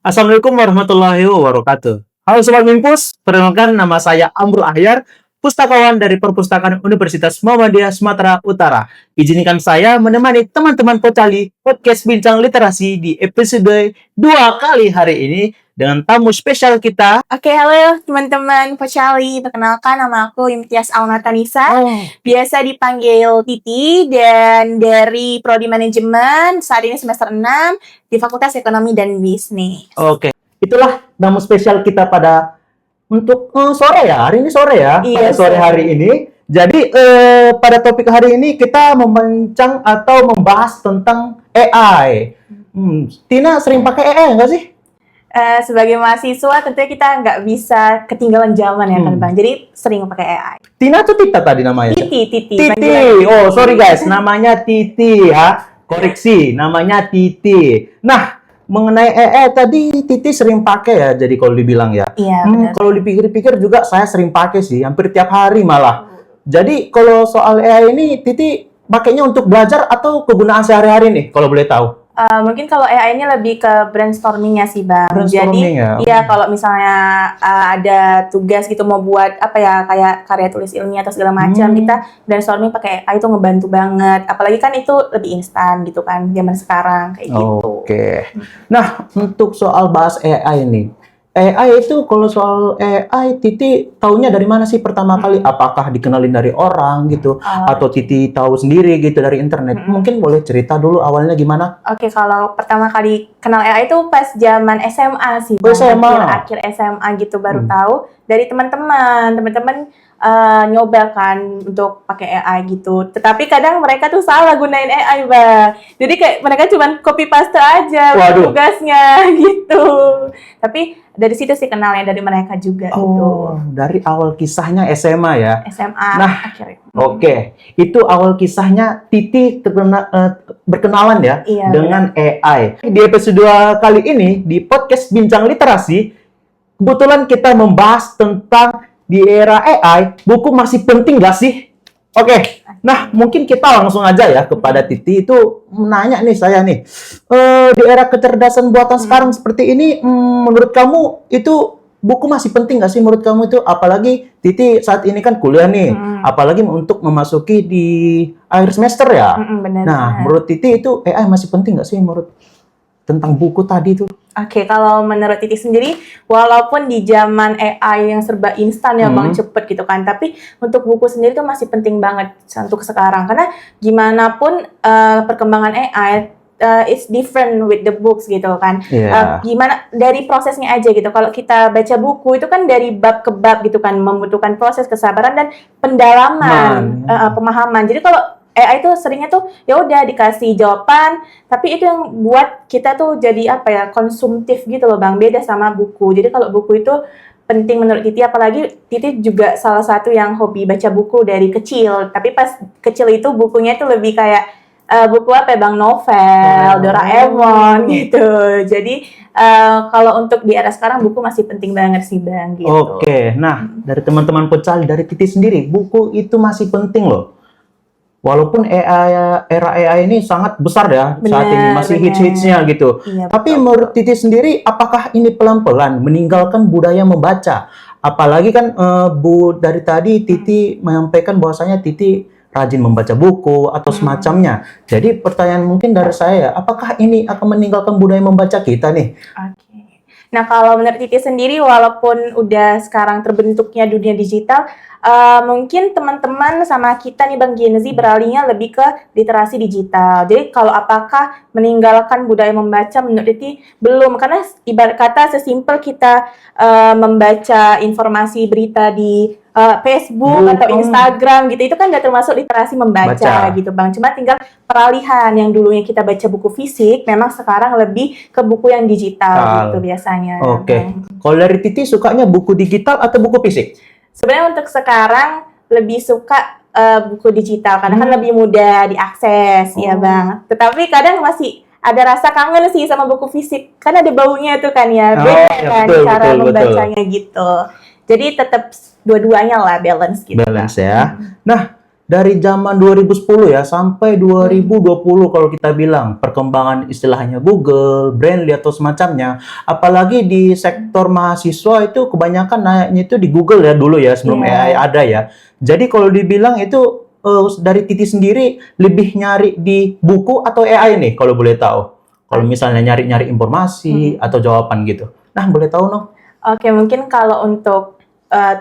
Assalamualaikum warahmatullahi wabarakatuh. Halo Sobat Mimpus, perkenalkan nama saya Amrul Ahyar, pustakawan dari Perpustakaan Universitas Muhammadiyah Sumatera Utara. Izinkan saya menemani teman-teman Pocali Podcast Bincang Literasi di episode 2 kali hari ini dengan tamu spesial kita. Oke, halo teman-teman Pocali. Perkenalkan, nama aku Imtiaz Alnatanisa. Biasa dipanggil Titi dan dari Prodi Manajemen. Saat ini semester 6 di Fakultas Ekonomi dan Bisnis. Oke, itulah tamu spesial kita pada untuk sore ya. Hari ini sore ya. Iya, pada sore hari ini. Jadi pada topik hari ini kita membincang atau membahas tentang AI. Tina sering pakai AI nggak sih? Sebagai mahasiswa tentunya kita nggak bisa ketinggalan zaman ya kan Bang. Jadi sering pakai AI. Tina tuh Tita tadi namanya? Titi. Oh, sorry guys, namanya Titi ya. Koreksi, namanya Titi. Nah, mengenai AI tadi Titi sering pakai ya, jadi kalau dibilang ya. Iya, benar. Kalau dipikir-pikir juga saya sering pakai sih, hampir tiap hari malah. Jadi kalau soal AI ini Titi pakainya untuk belajar atau kegunaan sehari-hari nih, kalau boleh tahu? Mungkin kalau AI ini lebih ke brainstorming-nya sih Bang. Brainstorming ya? Iya, kalau misalnya ada tugas gitu mau buat apa ya, kayak karya tulis ilmiah atau segala macam, kita brainstorming pakai AI itu ngebantu banget. Apalagi kan itu lebih instan gitu kan zaman sekarang kayak gitu. Oke. Nah, untuk soal bahas AI ini, AI itu kalau soal AI Titi taunya dari mana sih pertama kali? Apakah dikenalin dari orang gitu atau Titi tahu sendiri gitu dari internet? Mungkin boleh cerita dulu awalnya gimana? Oke, kalau pertama kali kenal AI itu pas zaman SMA sih, Bang. SMA. Akhir SMA gitu baru tahu dari teman-teman nyoba kan untuk pakai AI gitu. Tetapi kadang mereka tuh salah gunain AI, Bang. Jadi kayak mereka cuma copy paste aja tugasnya gitu. Tapi dari situ sih kenalnya dari mereka juga gitu. Dari awal kisahnya SMA ya? SMA akhirnya. Oke. Itu awal kisahnya Titi berkenalan ya dengan AI. Di episode 2 kali ini di podcast Bincang Literasi, kebetulan kita membahas tentang di era AI, buku masih penting gak sih? Oke. Nah, mungkin kita langsung aja ya kepada Titi itu menanya nih saya nih. Di era kecerdasan buatan sekarang seperti ini, menurut kamu itu buku masih penting gak sih menurut kamu itu? Apalagi Titi saat ini kan kuliah nih, apalagi untuk memasuki di akhir semester ya. Nah, menurut Titi itu AI masih penting gak sih menurut tentang buku tadi tuh? Oke, kalau menurut Titi sendiri, walaupun di zaman AI yang serba instan ya Bang, cepet gitu kan, tapi untuk buku sendiri tuh masih penting banget untuk sekarang. Karena gimana pun perkembangan AI, it's different with the books gitu kan. Gimana dari prosesnya aja gitu. Kalau kita baca buku itu kan dari bab ke bab gitu kan, membutuhkan proses, kesabaran dan pendalaman, pemahaman. Jadi kalau AI itu seringnya tuh ya udah dikasih jawaban, tapi itu yang buat kita tuh jadi apa ya, konsumtif gitu loh Bang, beda sama buku. Jadi kalau buku itu penting menurut Titi, apalagi Titi juga salah satu yang hobi baca buku dari kecil, tapi pas kecil itu bukunya itu lebih kayak buku apa ya Bang, novel, Doraemon gitu. Jadi kalau untuk di era sekarang buku masih penting banget sih Bang gitu. Oke, nah dari teman-teman Pocali, dari Titi sendiri, buku itu masih penting loh. Walaupun era AI ini sangat besar ya, saat ini masih hits-hitsnya gitu. Tapi menurut Titi sendiri, apakah ini pelan-pelan meninggalkan budaya membaca? Apalagi kan dari tadi Titi menyampaikan bahwasanya Titi rajin membaca buku atau semacamnya. Jadi pertanyaan mungkin dari saya, apakah ini akan meninggalkan budaya membaca kita nih? Nah, kalau menurut Titi sendiri, walaupun udah sekarang terbentuknya dunia digital, mungkin teman-teman sama kita nih Bang Gen Z beralihnya lebih ke literasi digital. Jadi kalau apakah meninggalkan budaya membaca, menurut Titi belum. Karena ibarat kata sesimpel kita membaca informasi berita di Facebook atau Instagram gitu, itu kan udah termasuk literasi membaca gitu Bang. Cuma tinggal peralihan yang dulunya kita baca buku fisik, memang sekarang lebih ke buku yang digital gitu biasanya. Oke. Kalau dari Titi sukanya buku digital atau buku fisik? Sebenarnya untuk sekarang lebih suka buku digital karena kan lebih mudah diakses ya Bang. Tetapi kadang masih ada rasa kangen sih sama buku fisik, kan ada baunya tuh kan ya, beda kan cara membacanya gitu. Jadi tetap dua-duanya lah balance gitu. Balance ya. Nah, dari zaman 2010 ya sampai 2020 kalau kita bilang perkembangan istilahnya Google, Brandly atau semacamnya, apalagi di sektor mahasiswa itu kebanyakan naiknya itu di Google ya dulu ya sebelum AI ada ya. Jadi kalau dibilang itu dari Titi sendiri lebih nyari di buku atau AI nih kalau boleh tahu. Kalau misalnya nyari-nyari informasi atau jawaban gitu. Nah, boleh tahu no? Oke, mungkin kalau untuk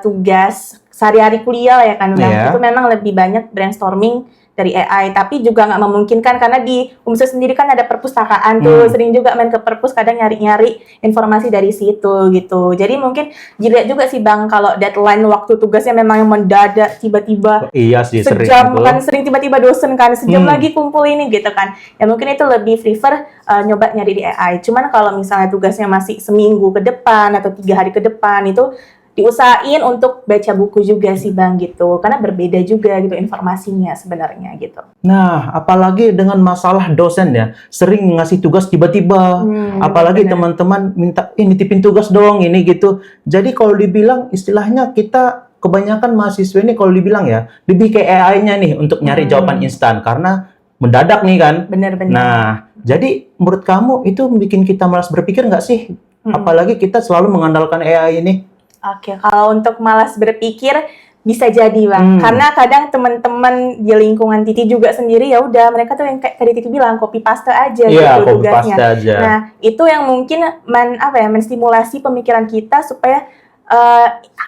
tugas sehari-hari kuliah ya kan Bang, itu memang lebih banyak brainstorming dari AI, tapi juga nggak memungkinkan karena di UMSU sendiri kan ada perpustakaan tuh, sering juga main ke perpus kadang nyari-nyari informasi dari situ gitu. Jadi mungkin dilihat juga sih Bang, kalau deadline waktu tugasnya memang yang mendadak tiba-tiba iya sih, sejam kan, sering tiba-tiba dosen kan sejam lagi kumpul ini gitu kan. Ya mungkin itu lebih prefer nyoba nyari di AI. Cuman kalau misalnya tugasnya masih seminggu ke depan atau 3 hari ke depan itu diusahain untuk baca buku juga sih Bang gitu, karena berbeda juga gitu informasinya sebenarnya gitu. Nah, apalagi dengan masalah dosen ya, sering ngasih tugas tiba-tiba, apalagi teman-teman minta, ini nitipin tugas dong, ini gitu. Jadi kalau dibilang istilahnya kita kebanyakan mahasiswa ini kalau dibilang ya, lebih kayak AI-nya nih untuk nyari jawaban instan, karena mendadak nih kan. Benar-benar. Nah, jadi menurut kamu itu bikin kita malas berpikir nggak sih? Apalagi kita selalu mengandalkan AI ini. Oke, kalau untuk malas berpikir bisa jadi Bang, karena kadang teman-teman di lingkungan Titi juga sendiri ya udah mereka tuh yang kayak tadi Titi bilang copy paste aja gitu tugasnya. Aja. Nah itu yang mungkin menstimulasi pemikiran kita supaya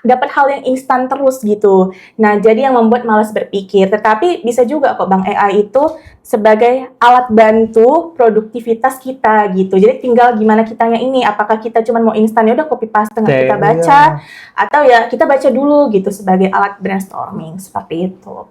dapat hal yang instan terus gitu. Nah jadi yang membuat malas berpikir. Tetapi bisa juga kok Bang AI itu sebagai alat bantu produktivitas kita gitu. Jadi tinggal gimana kitanya ini, apakah kita cuma mau instan ya udah copy paste nggak kita baca, atau ya kita baca dulu gitu sebagai alat brainstorming seperti itu.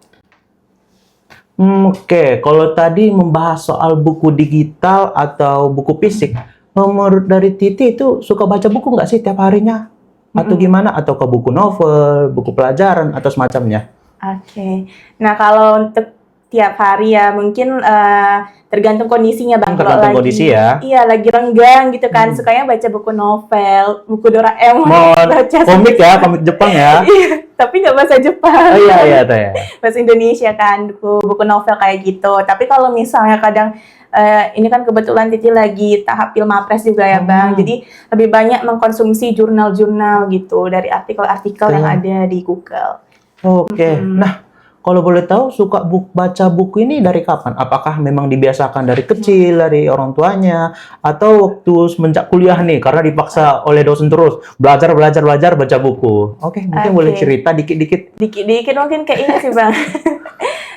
Oke, kalau tadi membahas soal buku digital atau buku fisik, menurut dari Titi itu suka baca buku nggak sih tiap harinya? Atau gimana? Atau ke buku novel, buku pelajaran, atau semacamnya? Oke. Nah, kalau untuk tiap hari ya mungkin tergantung kondisinya Bang. Tergantung kondisi ya? Iya, lagi renggang gitu kan, sukanya baca buku novel, buku Doraemon, baca komik ya, komik Jepang ya? Iya, tapi nggak bahasa Jepang. Oh iya, tuh ya. Bahasa Indonesia kan, buku novel kayak gitu. Tapi kalau misalnya kadang ini kan kebetulan Titi lagi tahap Pilmapres juga ya Bang, jadi lebih banyak mengkonsumsi jurnal-jurnal gitu dari artikel-artikel yang ada di Google. Oke, nah kalau boleh tahu suka baca buku ini dari kapan? Apakah memang dibiasakan dari kecil, dari orang tuanya, atau waktu semenjak kuliah nih karena dipaksa oleh dosen terus belajar baca buku? Oke, mungkin boleh cerita dikit-dikit. Dikit-dikit mungkin kayak ini sih Bang.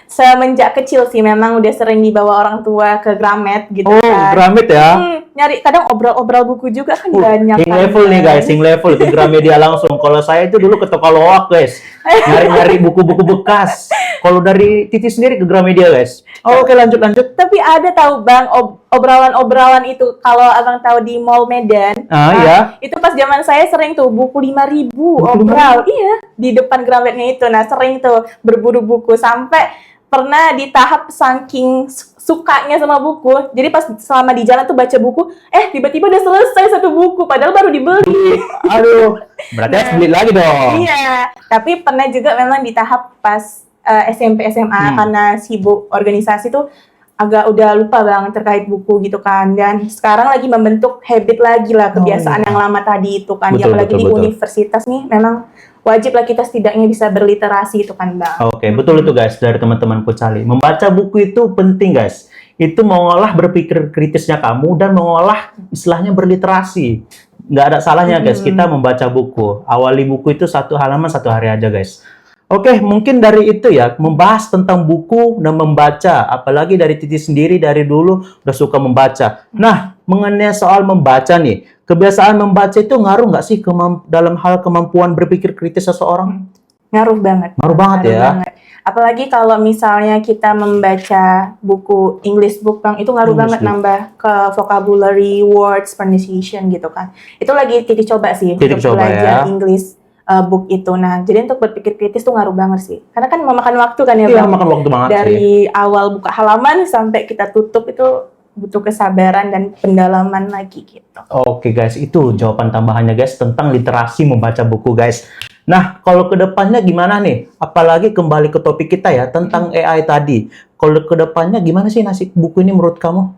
Semenjak kecil sih memang udah sering dibawa orang tua ke Gramet gitu kan. Oh, Gramet ya? Nyari kadang obrol-obrol buku juga kan banyak. Sing level nih guys, sing level itu Gramedia langsung. Kalau saya itu dulu ke Tokaloak guys, nyari-nyari buku-buku bekas. Kalau dari Titi sendiri ke Gramedia guys. Oke, lanjut. Tapi ada tahu Bang obrolan-obrolan itu kalau Abang tahu di Mall Medan. Iya. Itu pas zaman saya sering tuh buku 5.000 obrol. Iya, di depan Grametnya itu. Nah, sering tuh berburu buku sampai pernah di tahap saking sukanya sama buku, jadi pas selama di jalan tuh baca buku, tiba-tiba udah selesai satu buku, padahal baru dibeli. Aduh, berarti harus beli lagi dong. Iya, tapi pernah juga memang di tahap pas SMP SMA karena sibuk organisasi tuh agak udah lupa Bang terkait buku gitu kan, dan sekarang lagi membentuk habit lagi lah kebiasaan yang lama tadi itu kan, apalagi di universitas nih memang wajib lah kita setidaknya bisa berliterasi itu kan Bang. Oke, betul itu guys dari teman-temanku Cali. Membaca buku itu penting guys. Itu mengolah berpikir kritisnya kamu dan mengolah istilahnya berliterasi. Nggak ada salahnya guys kita membaca buku. Awali buku itu 1 halaman 1 hari aja guys. Oke, mungkin dari itu ya, membahas tentang buku dan membaca. Apalagi dari Titi sendiri dari dulu udah suka membaca. Nah, mengenai soal membaca nih, kebiasaan membaca itu ngaruh nggak sih dalam hal kemampuan berpikir kritis seseorang? Ngaruh banget. Ngaruh banget ya. Apalagi kalau misalnya kita membaca buku English book Bang, itu ngaruh banget nambah ke vocabulary, words, pronunciation gitu kan. Itu lagi Titi coba sih untuk belajar English book itu. Nah, jadi untuk berpikir kritis tuh ngaruh banget sih. Karena kan memakan waktu kan ya Bang. Memakan waktu banget dari awal buka halaman sampai kita tutup itu butuh kesabaran dan pendalaman lagi gitu. Oke guys, itu jawaban tambahannya guys tentang literasi membaca buku guys. Nah, kalau ke depannya gimana nih? Apalagi kembali ke topik kita ya, tentang AI tadi. Kalau ke depannya gimana sih nasib buku ini menurut kamu?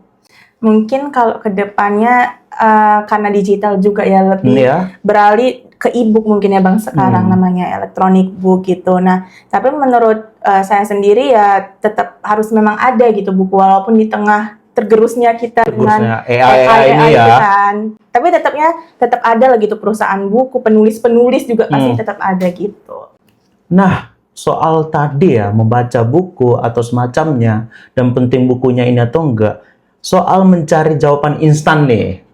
Mungkin kalau ke depannya karena digital juga ya lebih Ya. beralih ke e-book mungkin ya Bang sekarang namanya electronic book gitu. Nah, tapi menurut saya sendiri ya tetap harus memang ada gitu buku walaupun di tengah tergerusnya kita dengan AI ini ya. itu kan. Tapi tetap ada lah gitu perusahaan buku, penulis-penulis juga pasti tetap ada gitu. Nah, soal tadi ya membaca buku atau semacamnya dan penting bukunya ini atau enggak. Soal mencari jawaban instan nih.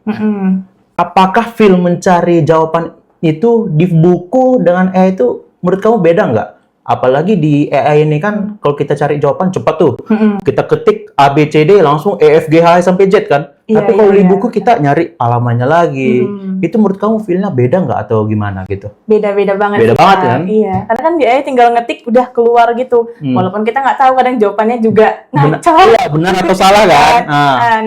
Apakah film mencari jawaban itu di buku dengan AI itu menurut kamu beda nggak? Apalagi di AI ini kan kalau kita cari jawaban cepat tuh. Kita ketik A, B, C, D langsung E, F, G, H sampai Z kan. Tapi kalau di buku kita nyari alamannya lagi. Itu menurut kamu filmnya beda nggak atau gimana gitu? Beda-beda banget. Beda banget kan? Iya, karena kan di AI tinggal ngetik udah keluar gitu. Walaupun kita nggak tahu kadang jawabannya juga ngaco. Iya, benar atau salah kan?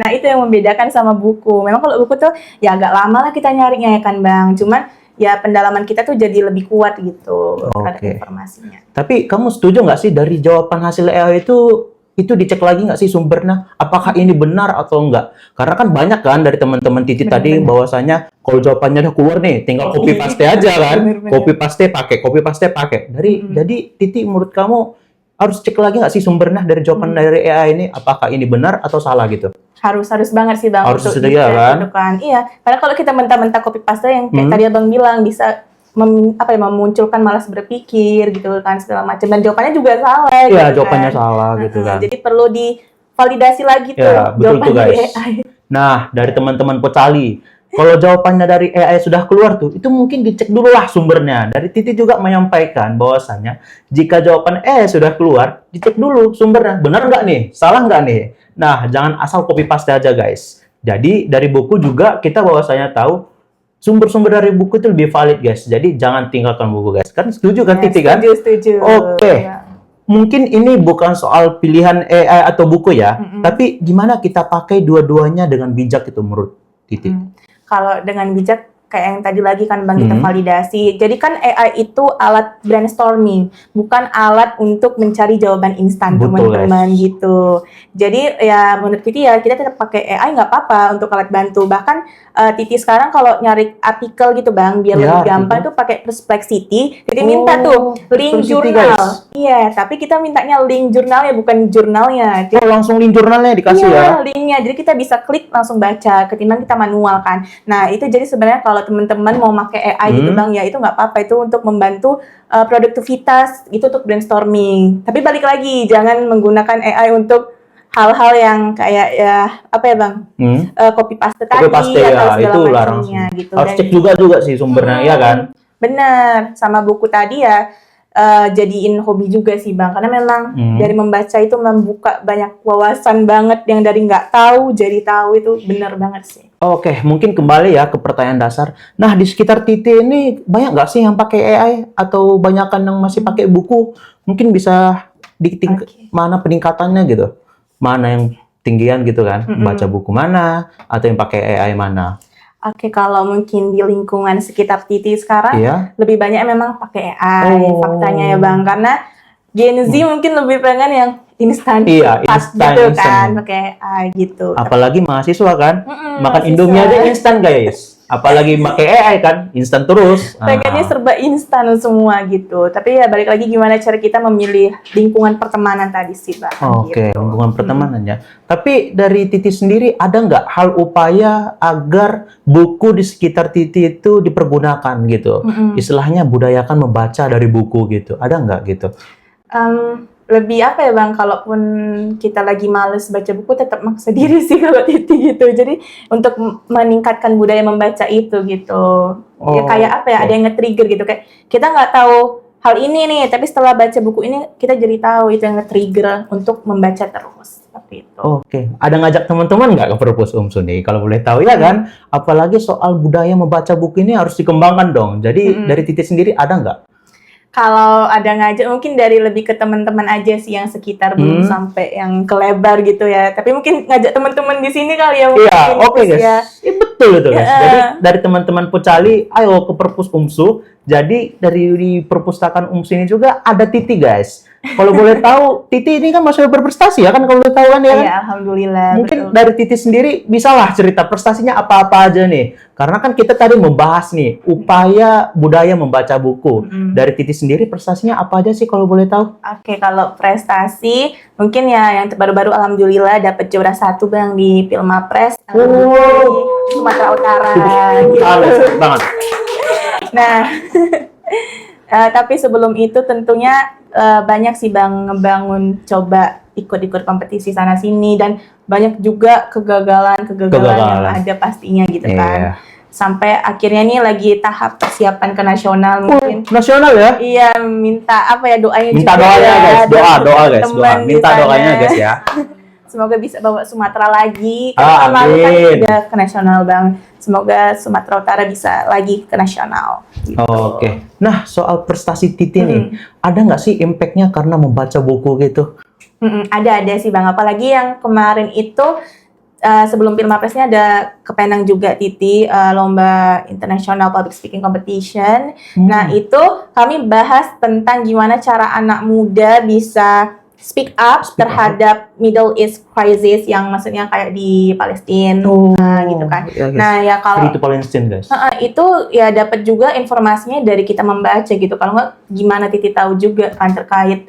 Nah, itu yang membedakan sama buku. Memang kalau buku tuh ya agak lama lah kita nyarinya ya kan Bang. Cuman ya pendalaman kita tuh jadi lebih kuat gitu terhadap informasinya. Tapi kamu setuju nggak sih dari jawaban hasil AI itu dicek lagi nggak sih sumbernya? Apakah ini benar atau enggak? Karena kan banyak kan dari teman-teman Titi tadi bahwasanya kalau jawabannya udah keluar nih, tinggal copy paste aja kan? Copy paste pakai. Jadi Titi menurut kamu harus cek lagi nggak sih sumbernya dari jawaban dari AI ini? Apakah ini benar atau salah gitu? Harus banget sih Bang. Harus sedia kan? Iya, karena kalau kita mentah-mentah copy paste yang kayak tadi Abang bilang bisa memunculkan malas berpikir gitu kan segala macam dan jawabannya juga salah. Iya, gitu jawabannya kan. salah gitu kan. Jadi perlu divalidasi lagi tuh betul jawaban tuh dari guys. AI. Nah, dari teman-teman Pocali, kalau jawabannya dari AI sudah keluar tuh, itu mungkin dicek dulu lah sumbernya. Dari Titi juga menyampaikan bahwasanya jika jawaban AI sudah keluar, dicek dulu sumbernya. Benar nggak nih? Salah nggak nih? Nah, jangan asal copy paste aja guys. Jadi dari buku juga kita bahwasanya tahu sumber-sumber dari buku itu lebih valid guys. Jadi jangan tinggalkan buku guys. Kan setuju kan Titi kan? Setuju. Oke. Mungkin ini bukan soal pilihan AI atau buku ya, tapi gimana kita pakai dua-duanya dengan bijak itu menurut Titi? Kalau dengan bijak kayak yang tadi lagi kan Bang kita validasi. Jadi kan AI itu alat brainstorming, bukan alat untuk mencari jawaban instan teman-teman gitu. Jadi ya menurut Titi ya kita tetap pakai AI nggak apa-apa untuk alat bantu. Bahkan Titi sekarang kalau nyari artikel gitu Bang biar lebih gampang tuh pakai Perplexity. Jadi minta tuh link jurnal. Iya, tapi kita mintanya link jurnalnya bukan jurnalnya. Jadi, langsung link jurnalnya dikasih ya? Linknya. Jadi kita bisa klik langsung baca ketimbang kita manual kan. Nah itu jadi sebenarnya kalau teman-teman mau pakai AI gitu Bang ya itu nggak apa-apa itu untuk membantu produktivitas gitu untuk brainstorming. Tapi balik lagi jangan menggunakan AI untuk hal-hal yang kayak ya apa ya Bang copy paste tadi atau segala macamnya gitu. Harus cek juga sih sumbernya ya kan. Bener sama buku tadi ya jadiin hobi juga sih Bang karena memang dari membaca itu membuka banyak wawasan banget yang dari nggak tahu jadi tahu itu bener banget sih. Oke, mungkin kembali ya ke pertanyaan dasar. Nah, di sekitar Titi ini banyak nggak sih yang pakai AI atau banyakan yang masih pakai buku? Mungkin bisa mana peningkatannya gitu? Mana yang tinggian gitu kan? Baca buku mana atau yang pakai AI mana? Oke, kalau mungkin di lingkungan sekitar Titi sekarang lebih banyak memang pakai AI faktanya ya Bang karena Gen Z mungkin lebih pengen yang instan gitu kan pakai AI gitu. Apalagi mahasiswa kan makan Indomie aja instan guys. Apalagi pakai AI kan instan terus. Pengennya serba instan semua gitu. Tapi ya balik lagi gimana cara kita memilih lingkungan pertemanan tadi sih Bang. Oke, lingkungan pertemanannya. Tapi dari Titi sendiri ada nggak hal upaya agar buku di sekitar Titi itu dipergunakan gitu? Istilahnya budayakan membaca dari buku gitu. Ada nggak gitu? Lebih apa ya Bang, kalaupun kita lagi males baca buku tetap maksa diri sih kalau Titi gitu. Jadi untuk meningkatkan budaya membaca itu gitu. Ya kayak apa ya, ada yang nge-trigger gitu. Kayak kita nggak tahu hal ini nih, tapi setelah baca buku ini kita jadi tahu itu yang nge-trigger untuk membaca terus. Seperti itu. Oke. Ada ngajak teman-teman nggak ke perpus Suni? Kalau boleh tahu ya kan? Apalagi soal budaya membaca buku ini harus dikembangkan dong. Jadi dari Titi sendiri ada nggak? Kalau ada ngajak mungkin dari lebih ke teman-teman aja sih yang sekitar belum sampai yang ke lebar gitu ya. Tapi mungkin ngajak teman-teman di sini kali ya. Iya, oke guys. Ya. Betul itu guys. Ya. Jadi dari teman-teman Pucali, ayo ke Perpus UMSU. Jadi dari di perpustakaan UMSU ini juga ada Titi guys. Kalau boleh tahu, Titi ini kan masih berprestasi ya kan, kalau boleh tahu kan ya kan? Iya, alhamdulillah. Mungkin betul. dari Titi sendiri bisalah cerita prestasinya apa-apa aja nih. Karena kan kita tadi membahas nih upaya budaya membaca buku. Dari Titi sendiri prestasinya apa aja sih kalau boleh tahu? Oke, kalau prestasi mungkin ya yang baru-baru alhamdulillah dapat juara 1 Bang di Filmapres di Sumatera Utara. Gitu. Banget. Nah, tapi sebelum itu tentunya banyak sih Bang ngebangun coba ikut-ikut kompetisi sana sini dan banyak juga kegagalan yang ada pastinya gitu kan. Sampai akhirnya nih lagi tahap persiapan ke nasional mungkin. Nasional ya? Iya, minta apa ya doanya Minta juga doanya guys, doa guys, doa. Minta doanya guys ya. Semoga bisa bawa Sumatera lagi. Ah, Karena lalu kan amin. udah ke nasional Bang. Semoga Sumatera Utara bisa lagi ke nasional. Gitu. Oke. Nah, soal prestasi Titi nih, ada nggak sih impact-nya karena membaca buku gitu? Ada sih Bang. Apalagi yang kemarin itu sebelum Filmapresnya ada ke Penang juga Titi lomba International Public Speaking Competition. Nah itu kami bahas tentang gimana cara anak muda bisa speak up terhadap Middle East crisis yang maksudnya kayak di Palestina gitu kan. Ya, guys. Nah ya kalau itu Palestine guys. itu ya dapat juga informasinya dari kita membaca gitu. Kalau nggak gimana Titi tahu juga kan terkait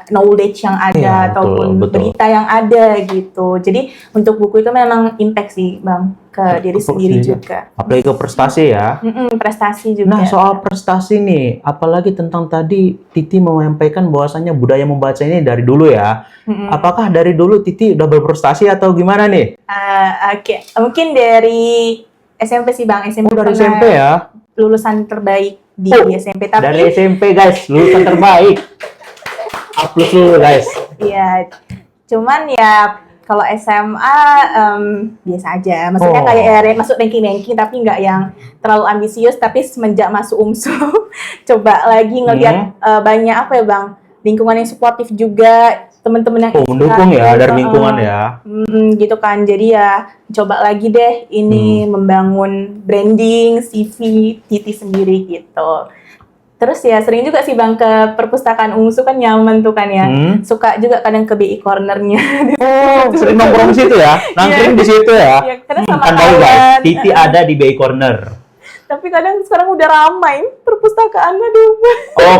knowledge yang ada Iya, ataupun betul. berita yang ada gitu. Jadi untuk buku itu memang impact sih Bang ke diri sendiri juga. Apalagi ke prestasi ya. Prestasi juga. Nah, soal prestasi nih, apalagi tentang tadi Titi menyampaikan bahwasannya budaya membaca ini dari dulu ya. Apakah dari dulu Titi udah berprestasi atau gimana nih? Oke, mungkin dari SMP sih Bang. SMP Dari pernah SMP ya? lulusan terbaik di SMP. Tapi Dari SMP guys, lulusan terbaik. A+ dulu guys. Iya, cuman ya kalau SMA biasa aja. Maksudnya kayak masuk ranking-ranking tapi nggak yang terlalu ambisius. Tapi semenjak masuk UMSU, coba lagi ngelihat banyak apa ya Bang, lingkungan yang suportif juga, teman-teman yang Mendukung ya dari lingkungan ya. gitu kan. Jadi ya coba lagi deh ini membangun branding, CV Titi sendiri gitu. Terus ya sering juga sih Bang ke perpustakaan UMSU kan nyaman tuh kan ya. Suka juga kadang ke BI Corner-nya. Sering nongkrong di situ ya, nongkrong di situ ya. Iya, karena sama Kan tahu guys, kawan. Titi ada di BI Corner. Tapi kadang sekarang udah ramai perpustakaannya aduh.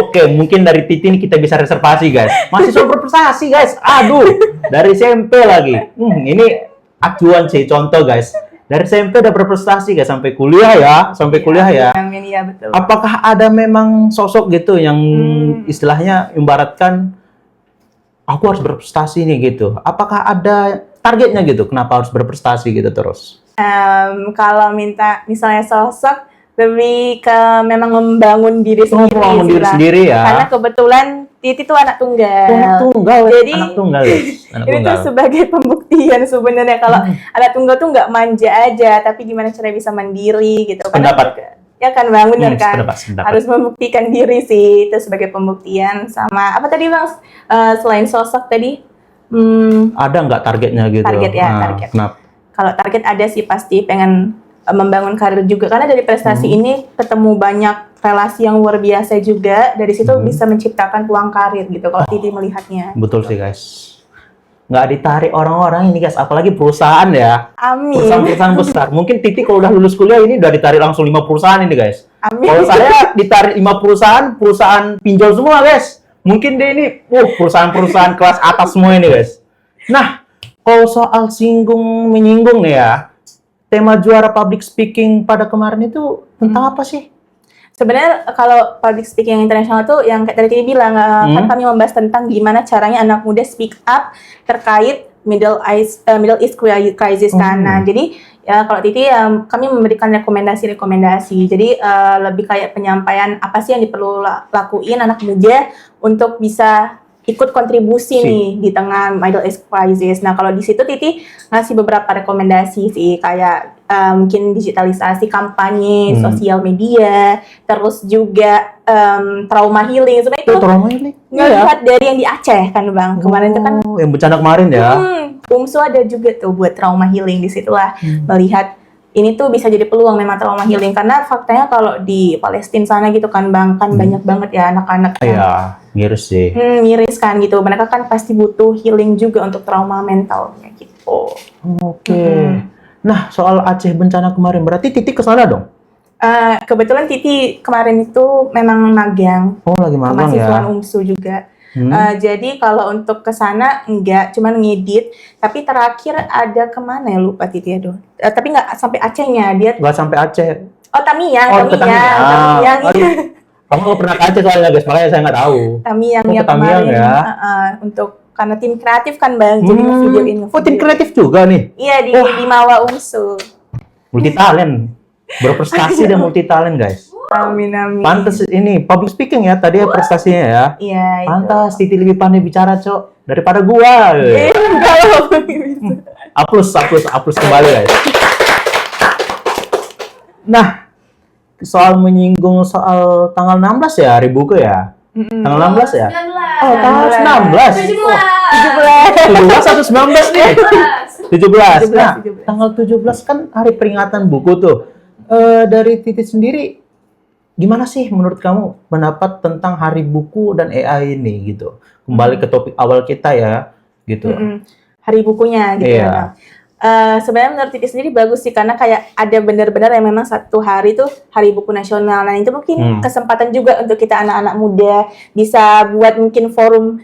Oke, mungkin dari Titi ini kita bisa reservasi guys. Masih soal berprestasi guys. Aduh, dari SMP lagi. Ini acuan sih, contoh guys. Dari SMP udah berprestasi guys sampai kuliah ya, Amin, iya betul. Apakah ada memang sosok gitu yang istilahnya ibaratkan aku harus berprestasi nih gitu? Apakah ada targetnya gitu? Kenapa harus berprestasi gitu terus? Kalau minta misalnya sosok lebih ke memang membangun diri sendiri. Membangun diri sendiri ya. Karena kebetulan Titi tuh anak tunggal. Jadi anak tunggal guys. Anak ini tunggal. tuh sebagai pembuktian sebenarnya kalau anak tunggal tuh nggak manja aja, tapi gimana cara bisa mandiri gitu. Pendapat. Ya kan Bang, bener kan? Pendapat. Harus membuktikan diri sih, itu sebagai pembuktian. Sama apa tadi Bang? Selain sosok tadi, ada nggak targetnya gitu? Target ya, target. Kenapa? Kalau target ada sih pasti pengen membangun karir juga, karena dari prestasi ini ketemu banyak relasi yang luar biasa juga, dari situ bisa menciptakan peluang karir gitu kalau Titi melihatnya. Betul sih guys. Nggak ditarik orang-orang ini guys, apalagi perusahaan ya. Amin. Perusahaan-perusahaan besar. Mungkin Titi kalau udah lulus kuliah ini udah ditarik langsung 5 perusahaan ini guys. Amin. Kalau saya ditarik 5 perusahaan pinjol semua guys. Mungkin deh ini perusahaan-perusahaan kelas atas semua ini guys. Nah, kalau soal menyinggung nih ya, tema juara public speaking pada kemarin itu tentang apa sih? Sebenarnya kalau public speaking yang internasional tuh yang kayak tadi bilang kan kami membahas tentang gimana caranya anak muda speak up terkait Middle East crisis kan. Nah, jadi ya kalau Titi kami memberikan rekomendasi. Jadi lebih kayak penyampaian apa sih yang diperlu lakuin anak muda untuk bisa ikut kontribusi nih di tengah Middle East crisis. Nah, kalau di situ Titi ngasih beberapa rekomendasi sih kayak mungkin digitalisasi kampanye, sosial media, terus juga trauma healing. Sebenarnya itu Trauma healing. ngelihat dari yang di Aceh kan Bang. Kemarin itu kan yang bencana kemarin ya. UMSU ada juga tuh buat trauma healing, di situlah melihat ini tuh bisa jadi peluang memang trauma healing, karena faktanya kalau di Palestina sana gitu kan Bang, kan banyak banget ya anak-anak yang Iya, miris sih. miris kan gitu. Mereka kan pasti butuh healing juga untuk trauma mental kayak gitu. Oke. Nah, soal Aceh bencana kemarin, berarti Titi ke sana dong? Kebetulan Titi kemarin itu memang magang, Oh, lagi magang ya? mahasiswa UMSU juga. Jadi kalau untuk ke sana enggak, cuman ngedit. Tapi terakhir ada kemana ya, lupa Titi aduh. Tapi nggak sampai Acehnya, dia. Nggak sampai Aceh. Oh, Tamiang, Oh, ke Tamiang. Tamiang. Aduh, kamu nggak pernah ke Aceh soalnya guys, makanya saya nggak tahu. Tamiang Oh, ya ke Tamiang kemarin. ya? Untuk karena tim kreatif kan Bang, jadi ngevideoin. Oh, tim kreatif juga nih? Iya, di Mawa UMSU. Multi talent. Berprestasi dan multi talent guys. Amin, amin. Pantes ini public speaking ya tadi ya prestasinya ya. Iya, itu. Pantas Titi lebih pandai bicara, Cok, daripada gua. Enggak loh. Aplus kembali guys. Nah, soal menyinggung soal tanggal 16 ya hari buku ya. Tanggal 16 ya? 19. Oh, tanggal 19. 17 atau 19 nih? 17. Nah, 17. tanggal 17 kan hari peringatan buku tuh. Dari Titi sendiri, gimana sih menurut kamu pendapat tentang hari buku dan AI ini gitu? Kembali ke topik awal kita ya, gitu. Hari bukunya gitu Iya. ya Bang. Sebenarnya menurut Titi sendiri bagus sih, karena kayak ada benar-benar yang memang satu hari itu hari buku nasional. Nah itu mungkin kesempatan juga untuk kita anak-anak muda bisa buat mungkin forum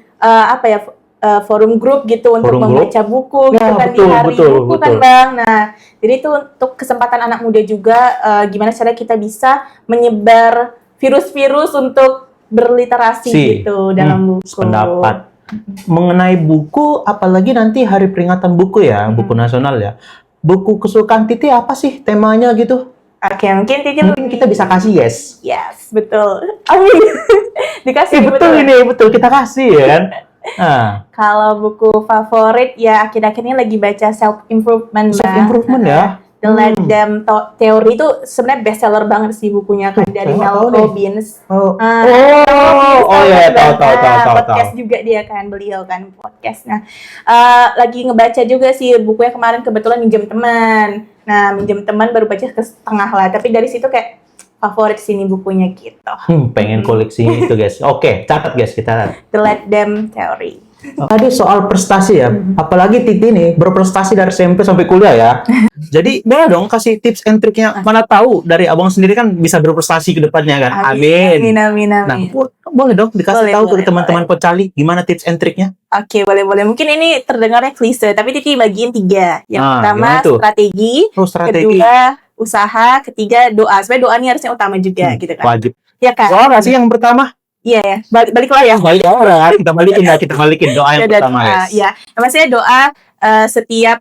forum grup gitu untuk Forum membaca buku gitu Ya, kan betul, di hari betul, buku kan betul. Bang. Nah jadi itu untuk kesempatan anak muda juga, gimana cara kita bisa menyebar virus-virus untuk berliterasi gitu dalam buku. Pendapat mengenai buku, apalagi nanti hari peringatan buku ya, buku nasional ya. Buku kesukaan Titi apa sih temanya gitu? Oke, mungkin Titi Mungkin kita bisa kasih guys. Yes, betul. Amin. Dikasih Betul kita kasih ya kan. Nah, Kalau buku favorit ya akhir-akhir ini lagi baca self improvement. self improvement ya. The Let Them Theory itu sebenarnya bestseller banget sih bukunya kan dari saya nggak Mel tahu nih. Robbins. Oh Podcast ya, tahu. Podcast juga dia kan, beliau kan podcast. Nah, lagi ngebaca juga sih bukunya kemarin, kebetulan minjem teman. Nah, minjem teman baru baca ke setengah lah, tapi dari situ kayak favorit sini bukunya gitu. Pengen koleksi itu guys. Oke, catat guys kita. The Let Them Theory. Tadi soal prestasi ya, apalagi Titi nih berprestasi dari SMP sampai kuliah ya. Jadi boleh dong kasih tips and triknya. Mana tahu dari abang sendiri kan bisa berprestasi ke depannya kan. Amin. Amin. Nah, boleh dong dikasih tahu ke teman-teman Pocali gimana tips and triknya. Oke, boleh. Mungkin ini terdengarnya klise, tapi Titi bagiin 3. Yang pertama gimana tuh? strategi, Strategi. kedua usaha, ketiga doa. Sebenarnya doa ini harusnya utama juga gitu kan. Wajib. Ya kan? Soal nggak sih yang pertama? Iya ya. Balik lah ya. Balik orang. Kita balikin doa yang pertama guys. Ya, maksudnya doa setiap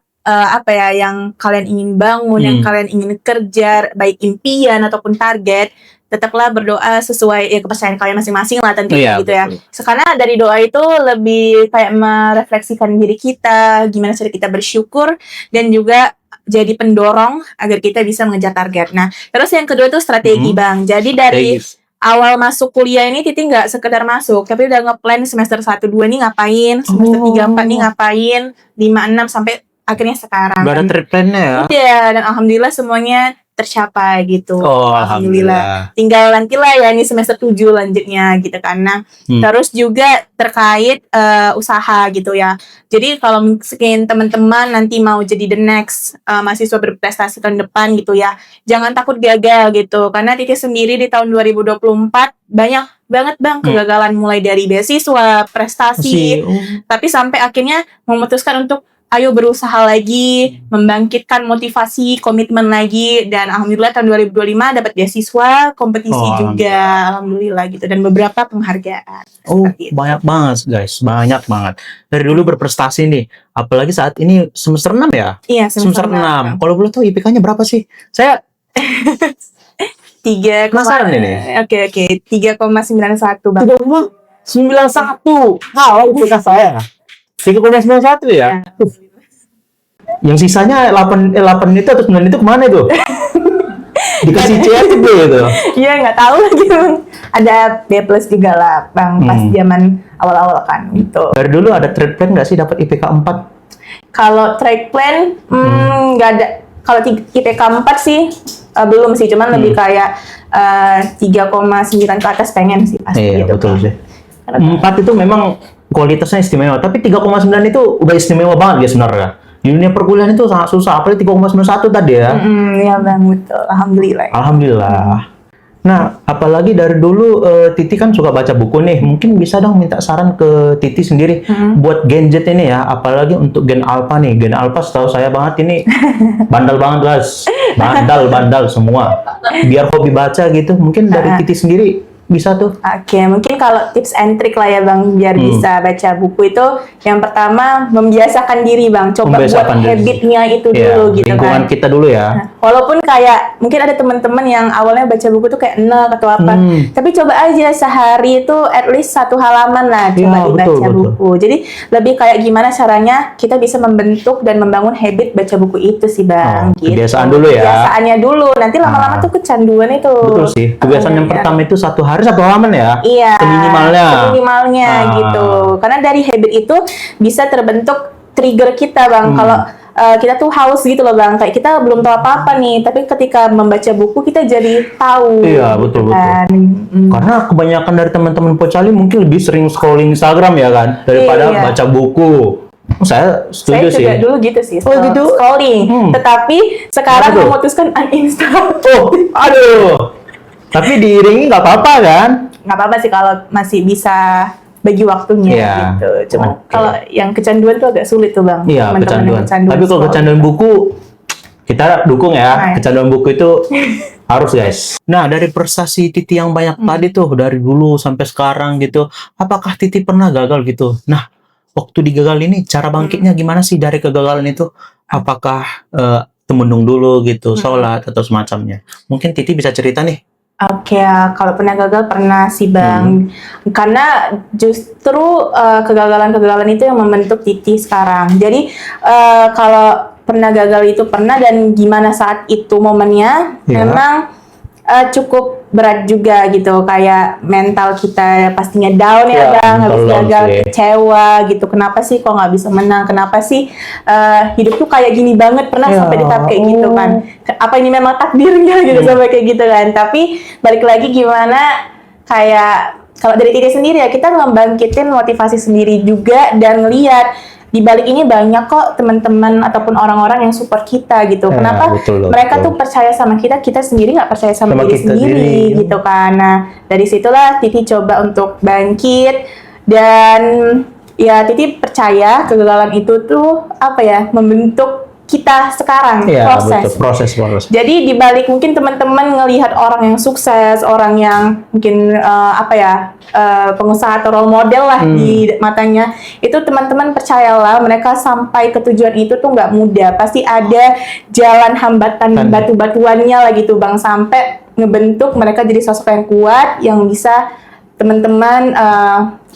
yang kalian ingin bangun, yang kalian ingin kerja, baik impian ataupun target, tetaplah berdoa sesuai kepercayaan kalian masing-masing lah tentunya gitu ya. Karena dari doa itu lebih kayak merefleksikan diri kita, gimana cara kita bersyukur, dan juga jadi pendorong agar kita bisa mengejar target. Nah, terus yang kedua itu strategi Bang. Jadi dari awal masuk kuliah ini Titi nggak sekedar masuk, tapi udah nge-plan semester 1, 2 nih ngapain, semester 3, 4 nih ngapain, 5, 6 sampai akhirnya sekarang. Udah ada trip plan-nya ya? Iya, dan alhamdulillah semuanya tercapai gitu. Oh, alhamdulillah. Tinggal nanti lah ya ini semester 7 lanjutnya gitu kan. Nah, terus juga terkait usaha gitu ya. Jadi kalau mungkin teman-teman nanti mau jadi the next mahasiswa berprestasi tahun depan gitu ya, jangan takut gagal gitu. Karena Titi sendiri di tahun 2024 banyak banget Bang kegagalan, mulai dari beasiswa, prestasi, tapi sampai akhirnya memutuskan untuk ayo berusaha lagi, membangkitkan motivasi, komitmen lagi, dan alhamdulillah tahun 2025 dapat beasiswa, kompetisi juga, alhamdulillah gitu, dan beberapa penghargaan. Banyak banget guys, banyak banget. Dari dulu berprestasi nih, apalagi saat ini semester 6 ya? Iya, semester 6. Kalau boleh tahu IPK-nya berapa sih? Saya 3, penasaran ini. Oke, 3,91 Bang. 3,91. Kalau IPK saya 3,91 ya? Yang sisanya 8 itu atau 9 itu kemana itu? Dikasih C atau B itu? Iya, nggak tahu lagi Bang. Ada B+ juga lah Bang, pas zaman awal-awal kan gitu. Dari dulu ada trade plan nggak sih dapat IPK 4? Kalau track plan nggak ada. kalau IPK 4 sih belum sih, cuman lebih kayak 3,9 ke atas pengen sih pasti. Iya, gitu betul kan. sih. 4 itu memang kualitasnya istimewa, tapi 3,9 itu udah istimewa banget ya sebenarnya. Di dunia perkuliahan itu sangat susah, apalagi 3,91 tadi ya. Iya bang, betul. Alhamdulillah. Alhamdulillah. Nah, apalagi dari dulu Titi kan suka baca buku nih. Mungkin bisa dong minta saran ke Titi sendiri buat Gen Z ini ya, apalagi untuk Gen Alpha nih. Gen Alpha setahu saya banget ini bandel banget guys. Bandal semua. Biar hobi baca gitu. Mungkin dari Titi sendiri bisa tuh. Oke, mungkin kalau tips and trick lah ya bang, biar bisa baca buku itu, yang pertama membiasakan diri bang, coba Membiasakan buat diri. habitnya itu Iya, dulu gitu lingkungan kan. kita dulu ya. Nah, walaupun kayak mungkin ada teman-teman yang awalnya baca buku tuh kayak enak atau apa, tapi coba aja sehari itu at least 1 halaman lah coba Iya, dibaca betul. buku. Jadi lebih kayak gimana caranya kita bisa membentuk dan membangun habit baca buku itu sih bang. Oh, kebiasaan dulu ya. Kebiasaannya dulu, nanti lama-lama tuh kecanduan itu. Betul sih. Kebiasaan yang pertama itu 1 hari 1 halaman ya. Iya, Seminimalnya. Gitu. Karena dari habit itu bisa terbentuk trigger kita, Bang. Kalau kita tuh haus gitu loh, Bang. Kayak kita belum tahu apa-apa nih, tapi ketika membaca buku kita jadi tahu. Iya, betul. Karena kebanyakan dari teman-teman Pocali mungkin lebih sering scrolling Instagram ya kan, daripada baca buku. Saya setuju sih. Saya juga dulu gitu sih, gitu? scrolling. Tetapi sekarang memutuskan uninstall. Oh, aduh. Tapi diiringi nggak apa-apa kan? Nggak apa-apa sih kalau masih bisa bagi waktunya gitu. Cuman kalau yang kecanduan tuh agak sulit tuh bang. Iya, kecanduan. Tapi kalau kecanduan buku, kita dukung ya. Kecanduan buku itu harus guys. Nah, dari prestasi Titi yang banyak tadi tuh, dari dulu sampai sekarang gitu, apakah Titi pernah gagal gitu? Nah, waktu digagal ini, cara bangkitnya gimana sih dari kegagalan itu? Apakah temundung dulu gitu, sholat atau semacamnya? Mungkin Titi bisa cerita nih. Oke, kalau pernah gagal pernah sih bang, karena justru kegagalan-kegagalan itu yang membentuk Titi sekarang. Jadi kalau pernah gagal itu pernah, dan gimana saat itu momennya, memang cukup berat juga gitu, kayak mental kita pastinya down ya bang, habis gagal kecewa gitu, kenapa sih kok nggak bisa menang, kenapa sih hidup tuh kayak gini banget, pernah sampai di tahap kayak gitu kan, apa ini memang takdirnya gitu sampai kayak gitu kan. Tapi balik lagi gimana, kayak kalau dari Titi sendiri ya, kita ngebangkitin motivasi sendiri juga, dan ngeliat di balik ini banyak kok teman-teman ataupun orang-orang yang support kita gitu. Kenapa mereka tuh percaya sama kita, kita sendiri nggak percaya sama diri sendiri gitu kan. Nah, dari situlah Titi coba untuk bangkit, dan ya Titi percaya kegagalan itu tuh apa ya, membentuk kita sekarang, proses. Jadi di balik mungkin teman-teman ngelihat orang yang sukses, orang yang mungkin pengusaha atau role model lah di matanya, itu teman-teman percayalah, mereka sampai ke tujuan itu tuh nggak mudah, pasti ada jalan hambatan batu-batuannya lah gitu bang, sampai ngebentuk mereka jadi sosok yang kuat, yang bisa teman-teman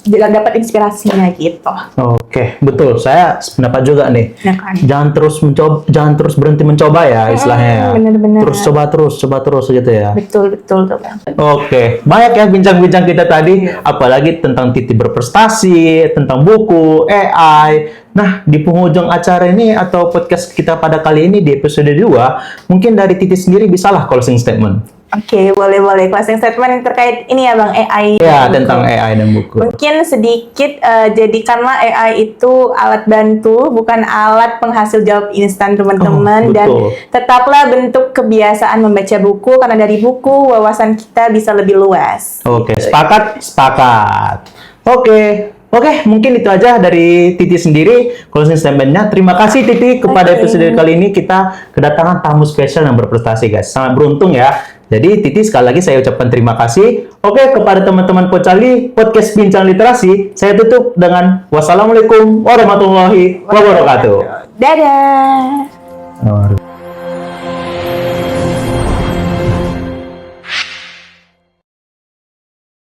dapat inspirasinya gitu. Oke, betul. Saya pendapat juga nih. Ya kan? Jangan terus berhenti mencoba ya istilahnya. Bener-bener. Terus coba terus gitu ya. Betul tuh bang. Oke, banyak ya bincang-bincang kita tadi, apalagi tentang Titi berprestasi, tentang buku, AI. Nah, di penghujung acara ini atau podcast kita pada kali ini di episode 2, mungkin dari Titi sendiri bisalah closing statement. Oke, boleh. Closing statement terkait ini ya Bang, AI. Ya, tentang AI dan buku. Mungkin sedikit, jadikanlah AI itu alat bantu, bukan alat penghasil jawab instan teman-teman. Dan tetaplah bentuk kebiasaan membaca buku, karena dari buku wawasan kita bisa lebih luas. Oke, sepakat. Oke, mungkin itu aja dari Titi sendiri closing statement-nya. Terima kasih Titi, kepada episode kali ini kita kedatangan tamu spesial yang berprestasi guys. Sangat beruntung ya. Jadi Titi, sekali lagi saya ucapkan terima kasih. Oke, kepada teman-teman Pocali, podcast Bincang Literasi, saya tutup dengan wassalamualaikum warahmatullahi wabarakatuh. Dadah.